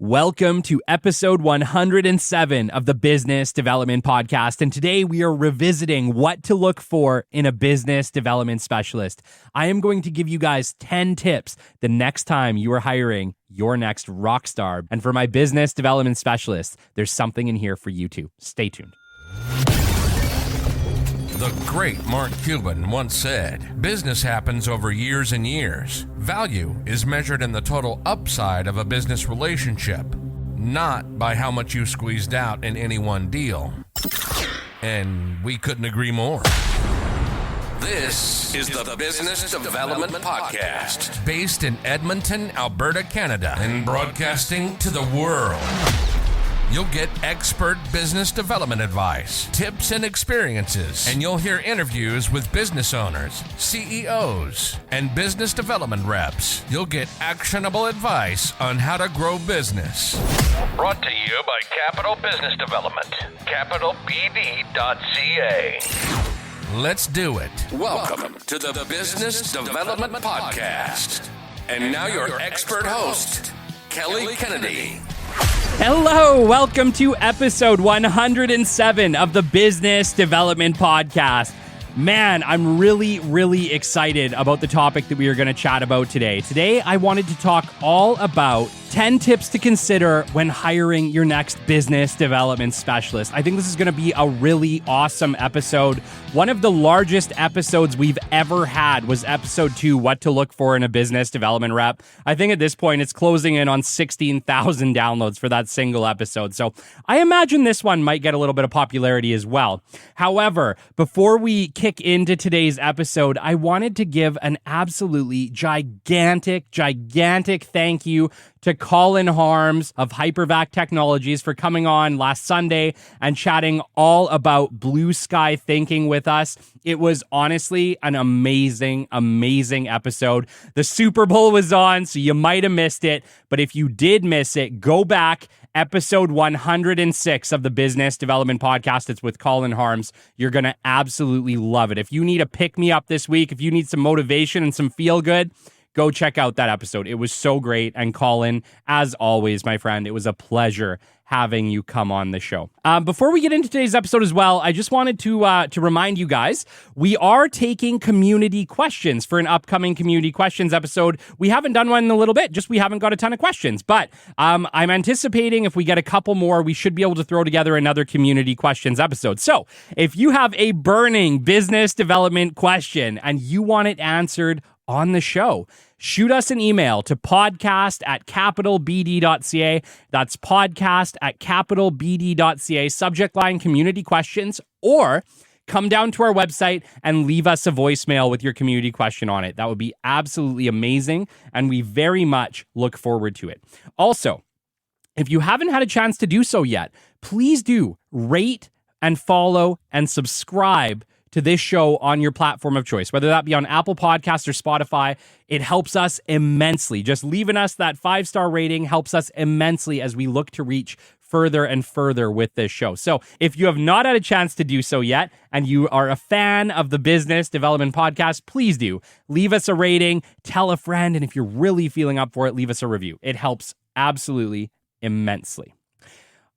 Welcome to episode 107 of the Business Development Podcast. And today we are revisiting what to look for in a business development specialist. I am going to give you guys 10 tips the next time you are hiring your next rockstar. And for my business development specialist, there's something in here for you too. Stay tuned. The great Mark Cuban once said, "Business happens over years and years. Value is measured in the total upside of a business relationship, not by how much you squeezed out in any one deal." And we couldn't agree more. This is the Business Development Podcast, based in Edmonton, Alberta, Canada, and broadcasting to the world. You'll get expert business development advice, tips and experiences, and you'll hear interviews with business owners, CEOs, and business development reps. You'll get actionable advice on how to grow business. Brought to you by Capital Business Development, capitalbd.ca. Let's do it. Welcome to the Business Development Podcast. And now your expert host, Kelly Kennedy. Hello, welcome to episode 107 of the Business Development Podcast. Man, I'm really excited about the topic that we are going to chat about today. Today, I wanted to talk all about 10 tips to consider when hiring your next business development specialist. I think this is going to be a really awesome episode. One of the largest episodes we've ever had was episode 2, What to Look For in a Business Development Rep. I think at this point, it's closing in on 16,000 downloads for that single episode. So I imagine this one might get a little bit of popularity as well. However, before we kick into today's episode, I wanted to give an absolutely gigantic thank you to Colin Harms of Hypervac Technologies for coming on last Sunday and chatting all about blue sky thinking with us. It was honestly an amazing episode. The Super Bowl was on, so you might have missed it. But if you did miss it, go back. Episode 106 of the Business Development Podcast. It's with Colin Harms. You're going to absolutely love it. If you need a pick-me-up this week, if you need some motivation and some feel-good, go check out that episode. It was so great. And Colin, as always, my friend, it was a pleasure having you come on the show. Before we get into today's episode as well, I just wanted to remind you guys, we are taking community questions for an upcoming community questions episode. We haven't done one in a little bit, just we haven't got a ton of questions. But I'm anticipating if we get a couple more, we should be able to throw together another community questions episode. So if you have a burning business development question and you want it answered on the show, shoot us an email to podcast@capitalbd.ca. That's podcast@capitalbd.ca. Subject line community questions, or come down to our website and leave us a voicemail with your community question on it. That would be absolutely amazing, and we very much look forward to it. Also, if you haven't had a chance to do so yet, please do rate and follow and subscribe to this show on your platform of choice, whether that be on Apple Podcasts or Spotify. It helps us immensely. Just leaving us that 5-star rating helps us immensely as we look to reach further and further with this show. So if you have not had a chance to do so yet, and you are a fan of the Business Development Podcast, please do leave us a rating, tell a friend, and if you're really feeling up for it, leave us a review. It helps absolutely immensely.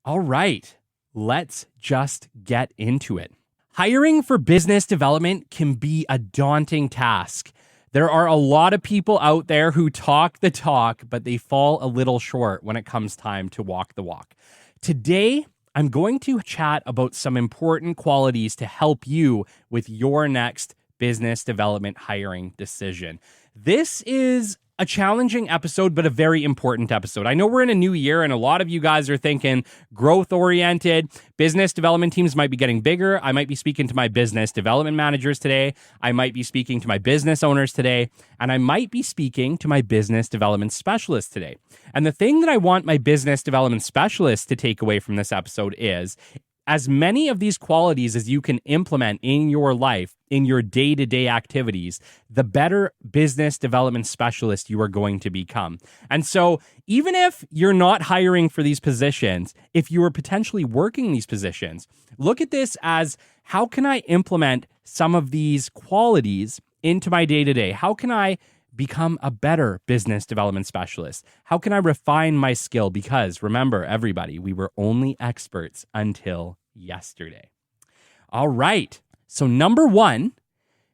All right, let's just get into it. Hiring for business development can be a daunting task. There are a lot of people out there who talk the talk, but they fall a little short when it comes time to walk the walk. Today, I'm going to chat about some important qualities to help you with your next business development hiring decision. This is a challenging episode, but a very important episode. I know we're in a new year and a lot of you guys are thinking growth-oriented. Business development teams might be getting bigger. I might be speaking to my business development managers today. I might be speaking to my business owners today. And I might be speaking to my business development specialists today. And the thing that I want my business development specialists to take away from this episode is, as many of these qualities as you can implement in your life, in your day-to-day activities, the better business development specialist you are going to become. And so even if you're not hiring for these positions, if you are potentially working these positions, look at this as, how can I implement some of these qualities into my day-to-day? How can I become a better business development specialist? How can I refine my skill? Because remember, everybody, we were only experts until yesterday. All right. So number one,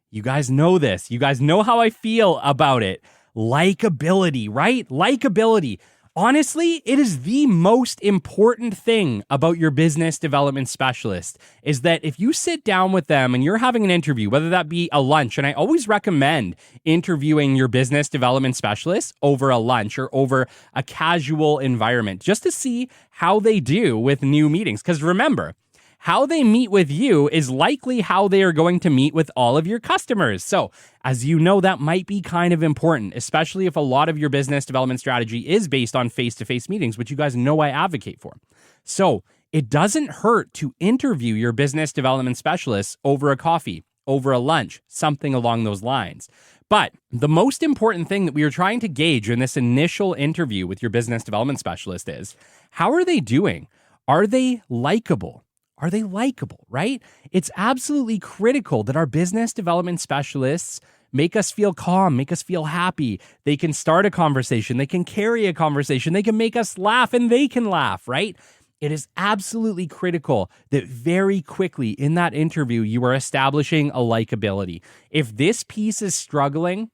you guys know this. You guys know how I feel about it. Likeability, right? Likeability. Honestly, it is the most important thing about your business development specialist is that if you sit down with them and you're having an interview, whether that be a lunch, and I always recommend interviewing your business development specialist over a lunch or over a casual environment just to see how they do with new meetings. Because remember, how they meet with you is likely how they are going to meet with all of your customers. So, as you know, that might be kind of important, especially if a lot of your business development strategy is based on face-to-face meetings, which you guys know I advocate for. So, it doesn't hurt to interview your business development specialists over a coffee, over a lunch, something along those lines. But the most important thing that we are trying to gauge in this initial interview with your business development specialist is, how are they doing? Are they likable? Are they likable, right? It's absolutely critical that our business development specialists make us feel calm, make us feel happy. They can start a conversation, they can carry a conversation, they can make us laugh, and they can laugh, right? It is absolutely critical that very quickly in that interview, you are establishing a likability. If this piece is struggling,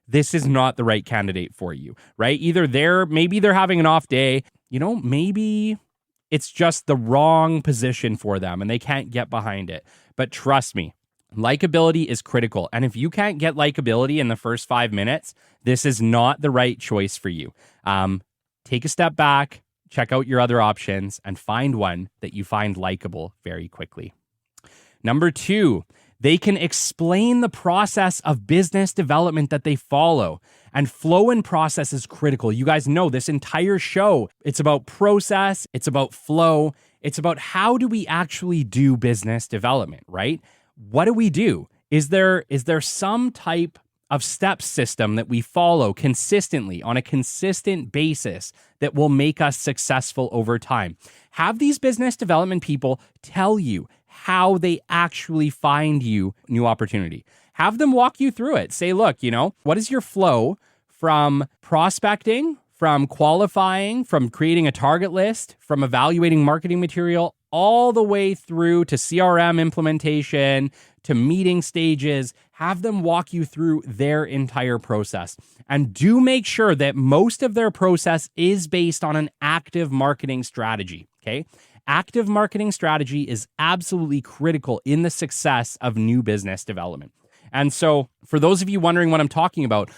this is not the right candidate for you, right? Either maybe they're having an off day, maybe it's just the wrong position for them and they can't get behind it. But trust me, likability is critical. And if you can't get likability in the first 5 minutes, this is not the right choice for you. Take a step back, check out your other options, and find one that you find likable very quickly. Number 2, they can explain the process of business development that they follow. And flow and process is critical. You guys know this entire show, it's about process, it's about flow, it's about how do we actually do business development, right? What do we do? Is there some type of step system that we follow consistently on a consistent basis that will make us successful over time? Have these business development people tell you how they actually find you new opportunity. Have them walk you through it. Say, look, what is your flow from prospecting, from qualifying, from creating a target list, from evaluating marketing material, all the way through to CRM implementation, to meeting stages. Have them walk you through their entire process. And do make sure that most of their process is based on an active marketing strategy, okay? Active marketing strategy is absolutely critical in the success of new business development. And so for those of you wondering what I'm talking about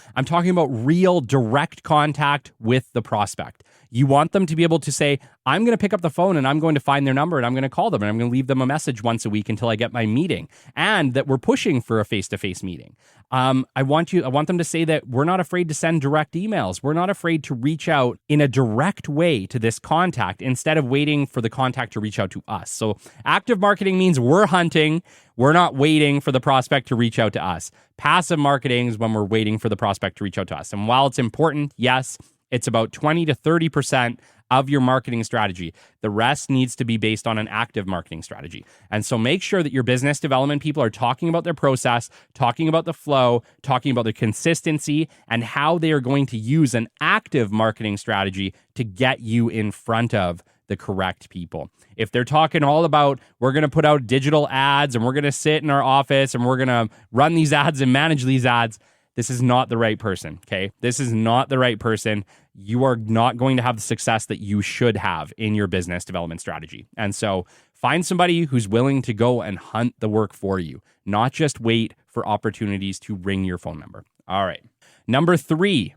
real direct contact with the prospect. You want them to be able to say, I'm going to pick up the phone and I'm going to find their number and I'm going to call them and I'm going to leave them a message once a week until I get my meeting, and that we're pushing for a face-to-face meeting. I want them to say that we're not afraid to send direct emails. We're not afraid to reach out in a direct way to this contact instead of waiting for the contact to reach out to us. So active marketing means we're hunting. We're not waiting for the prospect to reach out to us. Passive marketing is when we're waiting for the prospect to reach out to us. And while it's important, yes, it's about 20 to 30% of your marketing strategy. The rest needs to be based on an active marketing strategy. And so make sure that your business development people are talking about their process, talking about the flow, talking about the consistency, and how they are going to use an active marketing strategy to get you in front of the correct people. If they're talking all about, we're going to put out digital ads and we're going to sit in our office and we're going to run these ads and manage these ads, this is not the right person, okay? This is not the right person. You are not going to have the success that you should have in your business development strategy. And so find somebody who's willing to go and hunt the work for you, not just wait for opportunities to ring your phone number. All right. Number 3,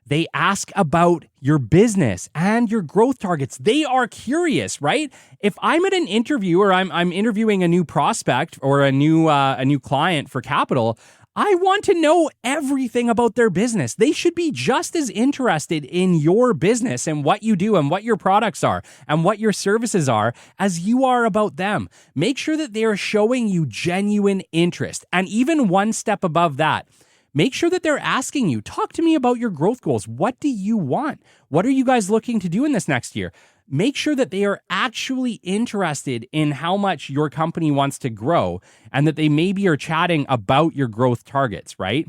they ask about your business and your growth targets. They are curious, right? If I'm at an interview or I'm interviewing a new prospect or a new client for capital, I want to know everything about their business. They should be just as interested in your business and what you do and what your products are and what your services are as you are about them. Make sure that they are showing you genuine interest. And even one step above that, make sure that they're asking you, talk to me about your growth goals. What do you want? What are you guys looking to do in this next year? Make sure that they are actually interested in how much your company wants to grow and that they maybe are chatting about your growth targets, right?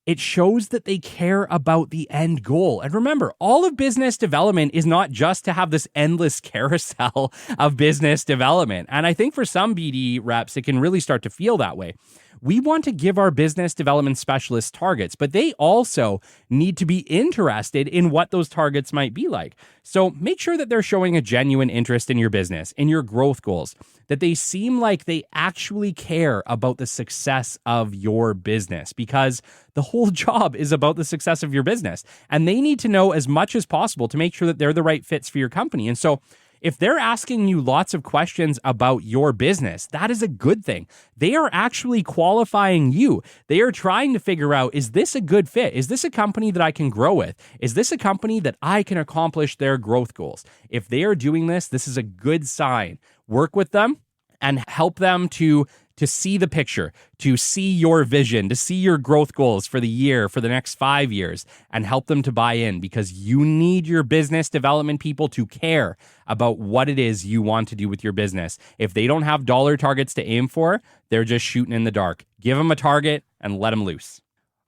It shows that they care about the end goal. And remember, all of business development is not just to have this endless carousel of business development. And I think for some BD reps, it can really start to feel that way. We want to give our business development specialists targets, but they also need to be interested in what those targets might be like. So make sure that they're showing a genuine interest in your business, in your growth goals, that they seem like they actually care about the success of your business, because the whole job is about the success of your business. And they need to know as much as possible to make sure that they're the right fits for your company. And so if they're asking you lots of questions about your business, that is a good thing. They are actually qualifying you. They are trying to figure out, is this a good fit? Is this a company that I can grow with? Is this a company that I can accomplish their growth goals? If they are doing this, this is a good sign. Work with them and help them to see the picture, to see your vision, to see your growth goals for the year, for the next 5 years, and help them to buy in, because you need your business development people to care about what it is you want to do with your business. If they don't have dollar targets to aim for, they're just shooting in the dark. Give them a target and let them loose.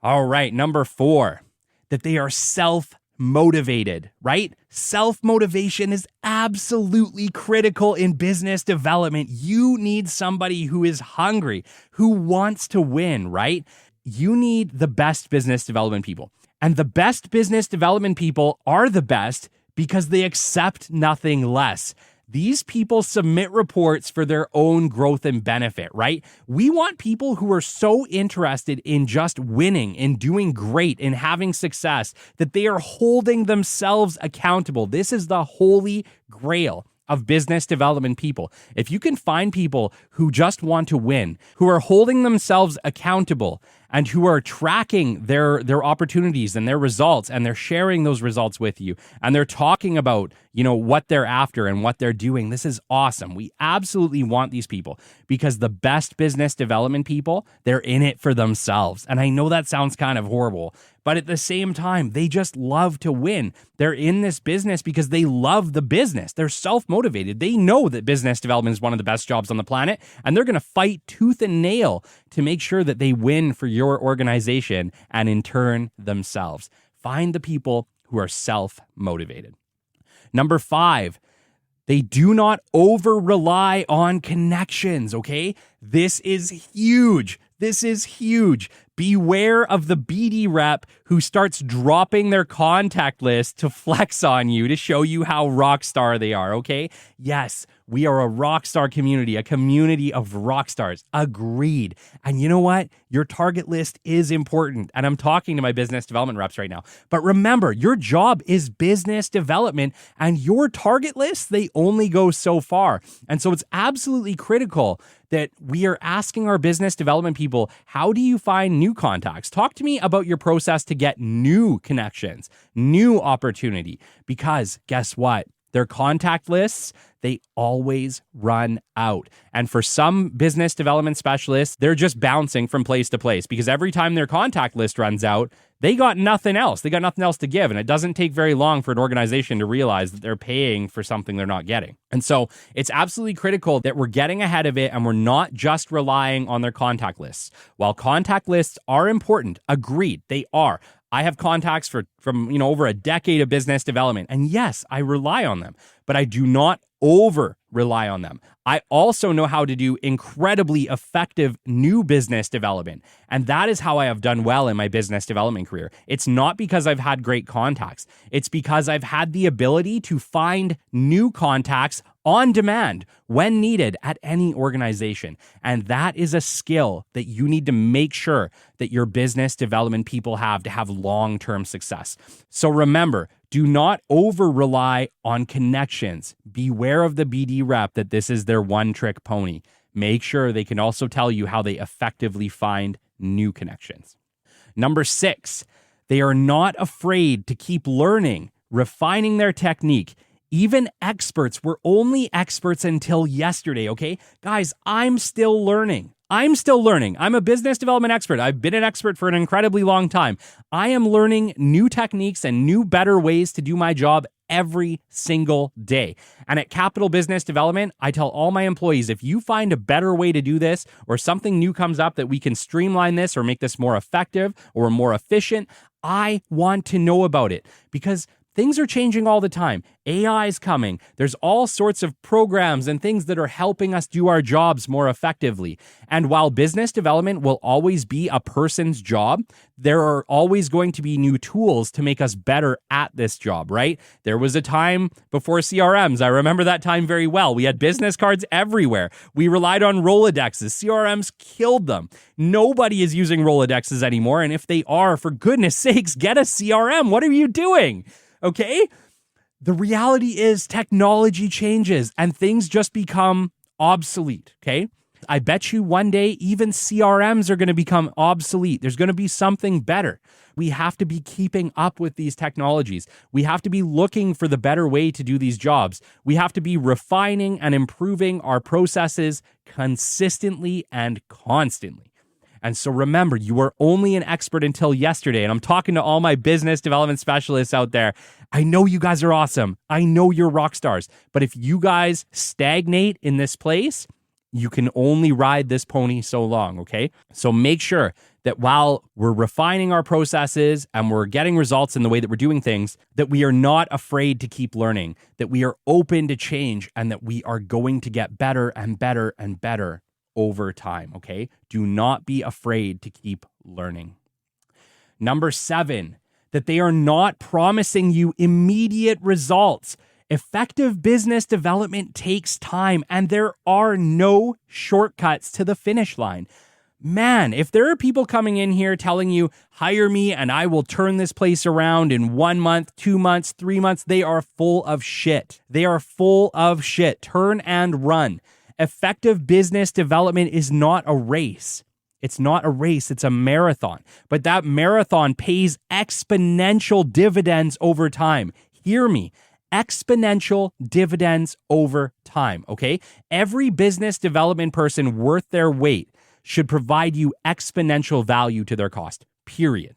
All right, number 4, that they are self-motivated, right? Self-motivation is absolutely critical in business development. You need somebody who is hungry, who wants to win, right? You need the best business development people. And the best business development people are the best because they accept nothing less. These people submit reports for their own growth and benefit, right? We want people who are so interested in just winning, in doing great, in having success, that they are holding themselves accountable. This is the holy grail of business development people. If you can find people who just want to win, who are holding themselves accountable, and who are tracking their opportunities and their results, and they're sharing those results with you, and they're talking about, what they're after and what they're doing, this is awesome. We absolutely want these people, because the best business development people, they're in it for themselves. And I know that sounds kind of horrible, but at the same time, they just love to win. They're in this business because they love the business. They're self-motivated. They know that business development is one of the best jobs on the planet, and they're going to fight tooth and nail to make sure that they win for your organization and in turn themselves. Find the people who are self-motivated. Number 5, they do not over-rely on connections, okay? This is huge. This is huge. Beware of the BD rep who starts dropping their contact list to flex on you, to show you how rockstar they are, okay? Yes, we are a rockstar community, a community of rockstars. Agreed. And you know what? Your target list is important. And I'm talking to my business development reps right now. But remember, your job is business development, and your target lists, they only go so far. And so it's absolutely critical that we are asking our business development people, how do you find new contacts? Talk to me about your process to get new connections, new opportunity, because guess what? Their contact lists, they always run out. And for some business development specialists, they're just bouncing from place to place, because every time their contact list runs out, they got nothing else. They got nothing else to give. And it doesn't take very long for an organization to realize that they're paying for something they're not getting. And so it's absolutely critical that we're getting ahead of it, and we're not just relying on their contact lists. While contact lists are important, agreed, they are. I have contacts from over a decade of business development. And yes, I rely on them, but I do not over rely on them. I also know how to do incredibly effective new business development. And that is how I have done well in my business development career. It's not because I've had great contacts. It's because I've had the ability to find new contacts on demand when needed at any organization. And that is a skill that you need to make sure that your business development people have to have long-term success. So remember, do not over-rely on connections. Beware of the BD rep that this is their one-trick pony. Make sure they can also tell you how they effectively find new connections. Number 6, they are not afraid to keep learning, refining their technique. Even experts were only experts until yesterday, okay? Guys, I'm still learning. I'm still learning. I'm a business development expert. I've been an expert for an incredibly long time. I am learning new techniques and new, better ways to do my job every single day. And at Capital Business Development, I tell all my employees, if you find a better way to do this or something new comes up that we can streamline this or make this more effective or more efficient, I want to know about it because things are changing all the time. AI is coming. There's all sorts of programs and things that are helping us do our jobs more effectively. And while business development will always be a person's job, there are always going to be new tools to make us better at this job, right? There was a time before CRMs. I remember that time very well. We had business cards everywhere. We relied on Rolodexes. CRMs killed them. Nobody is using Rolodexes anymore. And if they are, for goodness sakes, get a CRM. What are you doing? Okay? The reality is technology changes and things just become obsolete, okay? I bet you one day even CRMs are going to become obsolete. There's going to be something better. We have to be keeping up with these technologies. We have to be looking for the better way to do these jobs. We have to be refining and improving our processes consistently and constantly. And so remember, you were only an expert until yesterday. And I'm talking to all my business development specialists out there. I know you guys are awesome. I know you're rock stars. But if you guys stagnate in this place, you can only ride this pony so long, okay? So make sure that while we're refining our processes and we're getting results in the way that we're doing things, that we are not afraid to keep learning, that we are open to change, and that we are going to get better and better and better over time, okay? Do not be afraid to keep learning. Number 7, that they are not promising you immediate results. Effective business development takes time, and there are no shortcuts to the finish line. Man, if there are people coming in here telling you, hire me and I will turn this place around in 1 month, 2 months, 3 months, they are full of shit. They are full of shit. Turn and run. Effective business development is not a race. It's not a race, it's a marathon. But that marathon pays exponential dividends over time. Hear me. Exponential dividends over time, okay? Every business development person worth their weight should provide you exponential value to their cost, period.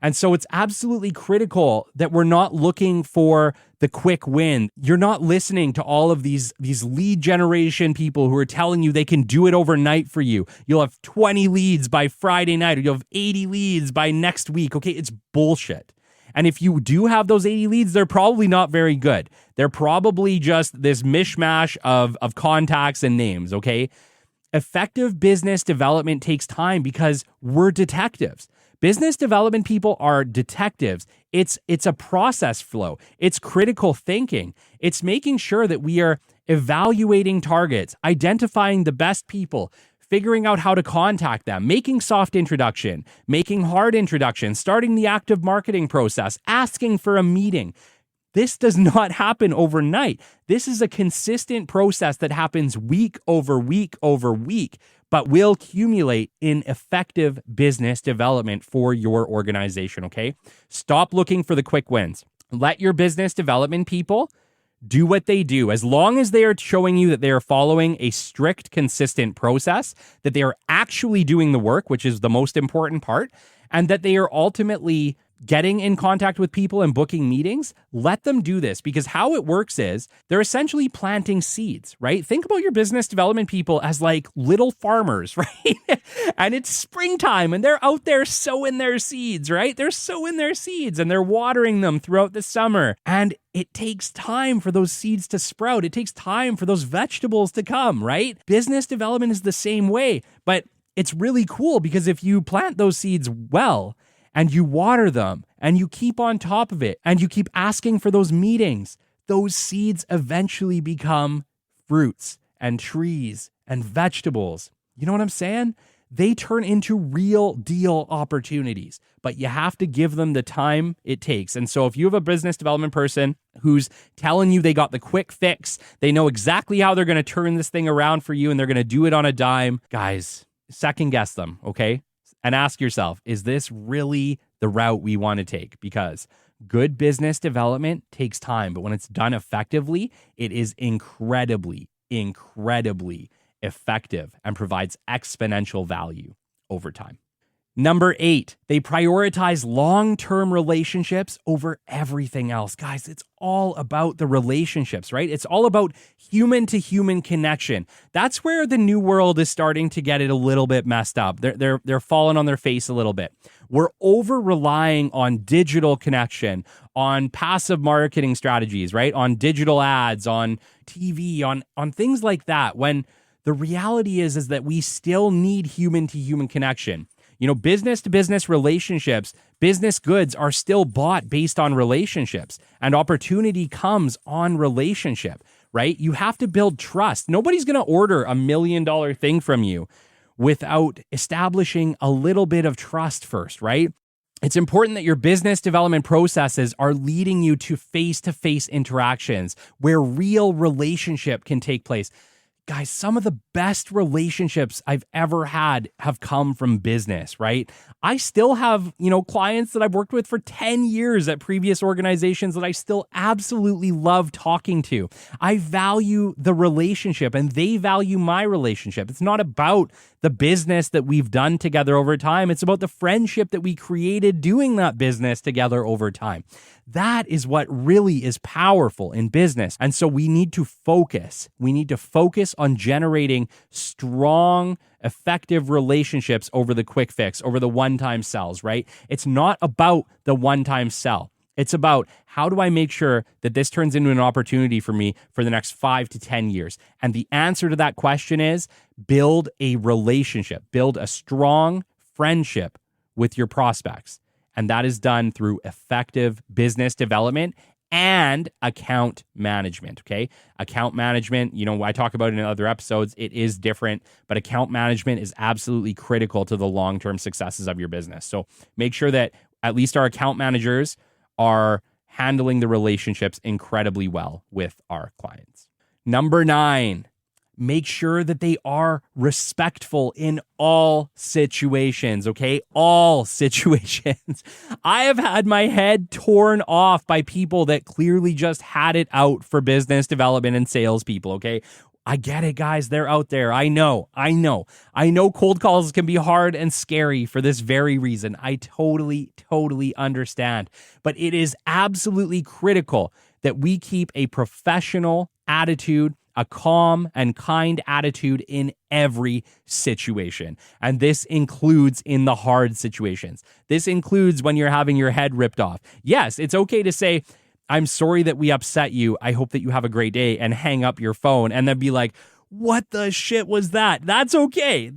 And so it's absolutely critical that we're not looking for the quick win. You're not listening to all of these lead generation people who are telling you they can do it overnight for you. You'll have 20 leads by Friday night, or you'll have 80 leads by next week. Okay, it's bullshit. And if you do have those 80 leads, they're probably not very good. They're probably just this mishmash of contacts and names, okay? Effective business development takes time because we're detectives. Business development people are detectives. It's a process flow. It's critical thinking. It's making sure that we are evaluating targets, identifying the best people, figuring out how to contact them, making soft introduction, making hard introduction, starting the active marketing process, asking for a meeting. This does not happen overnight. This is a consistent process that happens week over week over week, but will accumulate in effective business development for your organization, okay? Stop looking for the quick wins. Let your business development people do what they do. As long as they are showing you that they are following a strict, consistent process, that they are actually doing the work, which is the most important part, and that they are ultimately getting in contact with people and booking meetings, let them do this, because how it works is they're essentially planting seeds, right? Think about your business development people as like little farmers, right? And it's springtime and they're out there sowing their seeds, right? They're sowing their seeds and they're watering them throughout the summer. And it takes time for those seeds to sprout. It takes time for those vegetables to come, right? Business development is the same way, but it's really cool because if you plant those seeds well, and you water them, and you keep on top of it, and you keep asking for those meetings, those seeds eventually become fruits and trees and vegetables. You know what I'm saying? They turn into real deal opportunities, but you have to give them the time it takes. And so if you have a business development person who's telling you they got the quick fix, they know exactly how they're going to turn this thing around for you, and they're going to do it on a dime, guys, second guess them, okay? And ask yourself, is this really the route we want to take? Because good business development takes time, but when it's done effectively, it is incredibly effective, and provides exponential value over time. Number 8, they prioritize long-term relationships over everything else. Guys, it's all about the relationships, right? It's all about human-to-human connection. That's where the new world is starting to get it a little bit messed up. They're falling on their face a little bit. We're over-relying on digital connection, on passive marketing strategies, right? On digital ads, on TV, on things like that, when the reality is that we still need human-to-human connection. You know, business-to-business relationships, business goods are still bought based on relationships, and opportunity comes on relationship, right? You have to build trust. Nobody's going to order $1 million thing from you without establishing a little bit of trust first, right? It's important that your business development processes are leading you to face-to-face interactions where real relationship can take place. Guys, some of the best relationships I've ever had have come from business, right? I still have, clients that I've worked with for 10 years at previous organizations that I still absolutely love talking to. I value the relationship and they value my relationship. It's not about the business that we've done together over time. It's about the friendship that we created doing that business together over time. That is what really is powerful in business. And so we need to focus. We need to focus on generating strong, effective relationships over the quick fix, over the one-time sells, right? It's not about the one-time sell. It's about how do I make sure that this turns into an opportunity for me for the next 5 to 10 years? And the answer to that question is build a relationship, build a strong friendship with your prospects. And that is done through effective business development and account management, okay? Account management, I talk about it in other episodes. It is different, but account management is absolutely critical to the long-term successes of your business. So make sure that at least our account managers are handling the relationships incredibly well with our clients. Number 9, make sure that they are respectful in all situations, okay? All situations. I have had my head torn off by people that clearly just had it out for business development and salespeople, okay? I get it, guys. They're out there. I know cold calls can be hard and scary for this very reason. I totally understand. But it is absolutely critical that we keep a professional attitude, a calm and kind attitude in every situation. And this includes in the hard situations. This includes when you're having your head ripped off. Yes, it's okay to say, I'm sorry that we upset you. I hope that you have a great day, and hang up your phone and then be like, what the shit was that? That's okay.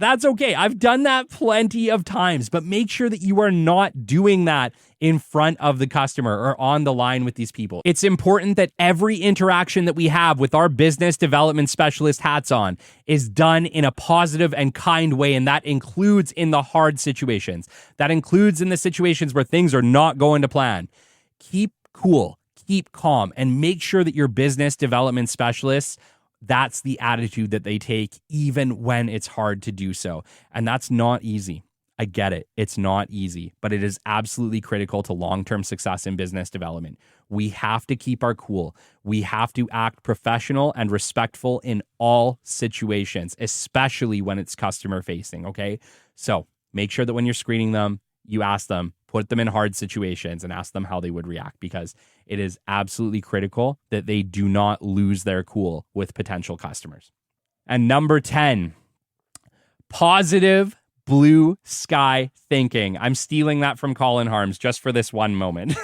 I've done that plenty of times, but make sure that you are not doing that in front of the customer or on the line with these people. It's important that every interaction that we have with our business development specialist hats on is done in a positive and kind way, and that includes in the hard situations. That includes in the situations where things are not going to plan. Keep cool, keep calm, and make sure that your business development specialists, that's the attitude that they take even when it's hard to do so. And that's not easy. I get it. It's not easy, but it is absolutely critical to long-term success in business development. We have to keep our cool. We have to act professional and respectful in all situations, especially when it's customer facing, okay? So make sure that when you're screening them, you ask them, put them in hard situations and ask them how they would react, because it is absolutely critical that they do not lose their cool with potential customers. And number 10, positive blue sky thinking. I'm stealing that from Colin Harms just for this one moment.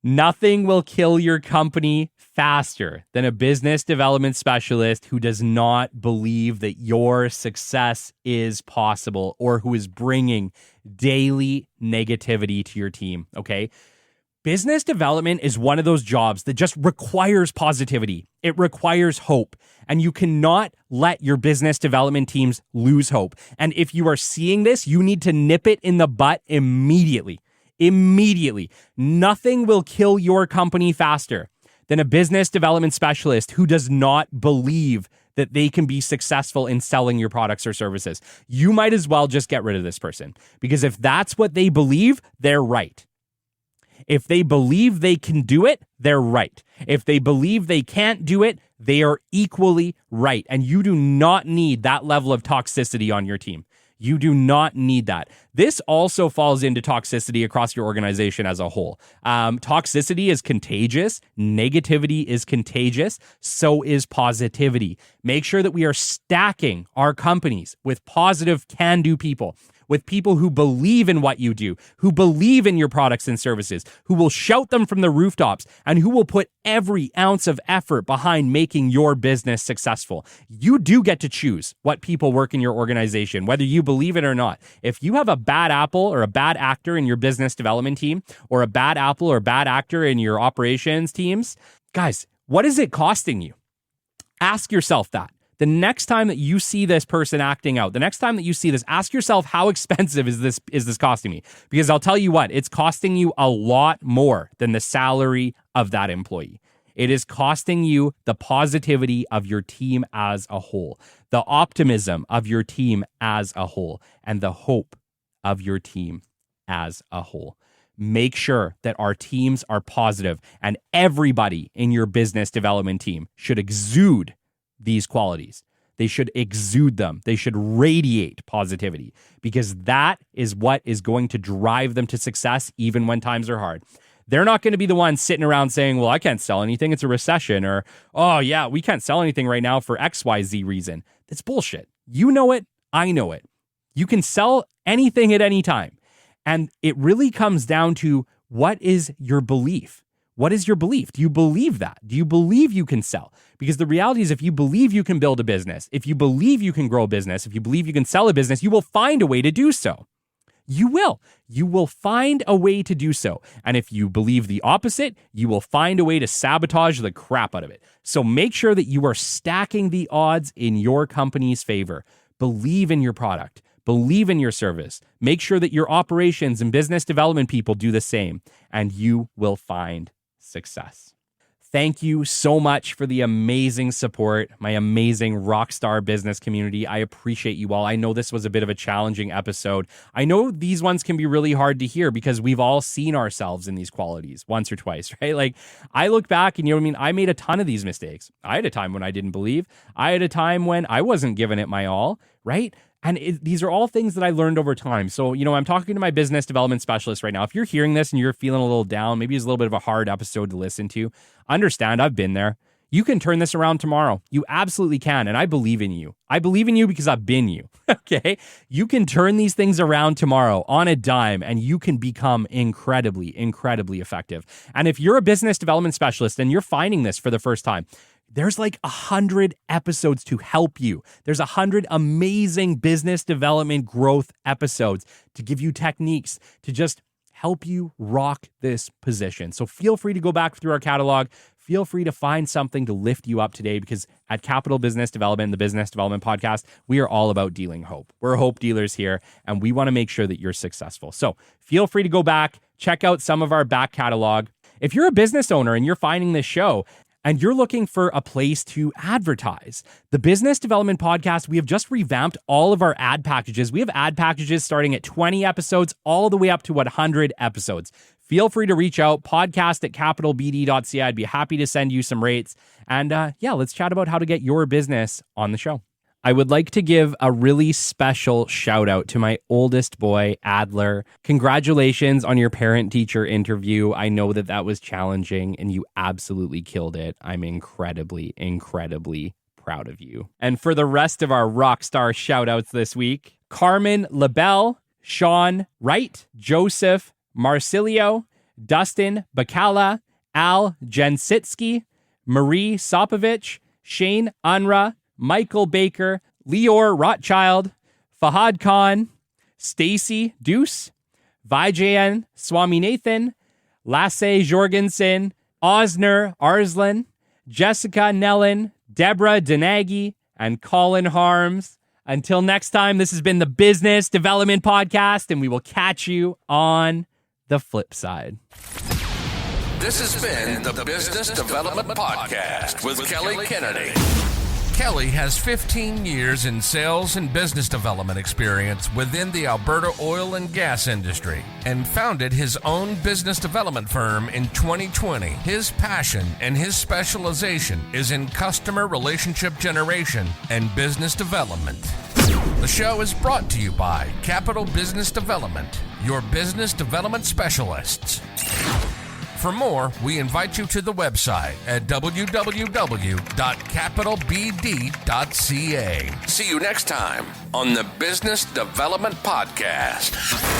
Nothing will kill your company faster than a business development specialist who does not believe that your success is possible or who is bringing daily negativity to your team, okay? Business development is one of those jobs that just requires positivity. It requires hope. And you cannot let your business development teams lose hope. And if you are seeing this, you need to nip it in the butt immediately. Immediately. Nothing will kill your company faster than a business development specialist who does not believe that they can be successful in selling your products or services. You might as well just get rid of this person, because if that's what they believe, they're right. If they believe they can do it, they're right. If they believe they can't do it, they are equally right. And you do not need that level of toxicity on your team. You do not need that. This also falls into toxicity across your organization as a whole. Toxicity is contagious. Negativity is contagious. So is positivity. Make sure that we are stacking our companies with positive can-do people, with people who believe in what you do, who believe in your products and services, who will shout them from the rooftops, and who will put every ounce of effort behind making your business successful. You do get to choose what people work in your organization, whether you believe it or not. If you have a bad apple or a bad actor in your business development team, or a bad apple or bad actor in your operations teams, guys, what is it costing you? Ask yourself that. The next time that you see this person acting out, the next time that you see this, ask yourself, how expensive is this costing me? Because I'll tell you what, it's costing you a lot more than the salary of that employee. It is costing you the positivity of your team as a whole, the optimism of your team as a whole, and the hope of your team as a whole. Make sure that our teams are positive, and everybody in your business development team should exude these qualities. They should exude them. They should radiate positivity, because that is what is going to drive them to success even when times are hard. They're not going to be the ones sitting around saying, well, I can't sell anything, it's a recession, or, oh yeah, we can't sell anything right now for XYZ reason. That's bullshit. You know it. I know it. You can sell anything at any time. And it really comes down to, what is your belief? What is your belief? Do you believe that? Do you believe you can sell? Because the reality is, if you believe you can build a business, if you believe you can grow a business, if you believe you can sell a business, you will find a way to do so. You will. You will find a way to do so. And if you believe the opposite, you will find a way to sabotage the crap out of it. So make sure that you are stacking the odds in your company's favor. Believe in your product. Believe in your service. Make sure that your operations and business development people do the same, and you will find success. Thank you so much for the amazing support, my amazing Rockstar business community. I appreciate you all. I know this was a bit of a challenging episode. I know these ones can be really hard to hear, because we've all seen ourselves in these qualities once or twice, right? Like, I look back and, you know what I mean? I made a ton of these mistakes. I had a time when I didn't believe. I had a time when I wasn't giving it my all, right? And these are all things that I learned over time. So, you know, I'm talking to my business development specialist right now. If you're hearing this and you're feeling a little down, maybe it's a little bit of a hard episode to listen to, understand, I've been there. You can turn this around tomorrow. You absolutely can. And I believe in you. I believe in you because I've been you. Okay? You can turn these things around tomorrow on a dime, and you can become incredibly, incredibly effective. And if you're a business development specialist and you're finding this for the first time, there's like 100 episodes to help you. There's 100 amazing business development growth episodes to give you techniques to just help you rock this position. So feel free to go back through our catalog. Feel free to find something to lift you up today, because at Capital Business Development, the Business Development Podcast, we are all about dealing hope. We're hope dealers here, and we want to make sure that you're successful. So feel free to go back, check out some of our back catalog. If you're a business owner and you're finding this show, and you're looking for a place to advertise, the Business Development Podcast, we have just revamped all of our ad packages. We have ad packages starting at 20 episodes all the way up to 100 episodes. Feel free to reach out, podcast@capitalbd.ca. I'd be happy to send you some rates. And let's chat about how to get your business on the show. I would like to give a really special shout out to my oldest boy, Adler. Congratulations on your parent-teacher interview. I know that was challenging, and you absolutely killed it. I'm incredibly, incredibly proud of you. And for the rest of our Rockstar shout-outs this week, Carmen LaBelle, Sean Wright, Joseph Marsilio, Dustin Bacala, Al Jensitsky, Marie Sopovich, Shane Unra, Michael Baker, Leor Rothschild, Fahad Khan, Stacy Deuce, Vijayan Swaminathan, Lasse Jorgensen, Osner Arslan, Jessica Nellen, Deborah Denagi, and Colin Harms. Until next time, this has been the Business Development Podcast, and we will catch you on the flip side. This has been the Business Development Podcast with Kelly Kennedy. Kelly has 15 years in sales and business development experience within the Alberta oil and gas industry and founded his own business development firm in 2020. His passion and his specialization is in customer relationship generation and business development. The show is brought to you by Capital Business Development, your business development specialists. For more, we invite you to the website at www.capitalbd.ca. See you next time on the Business Development Podcast.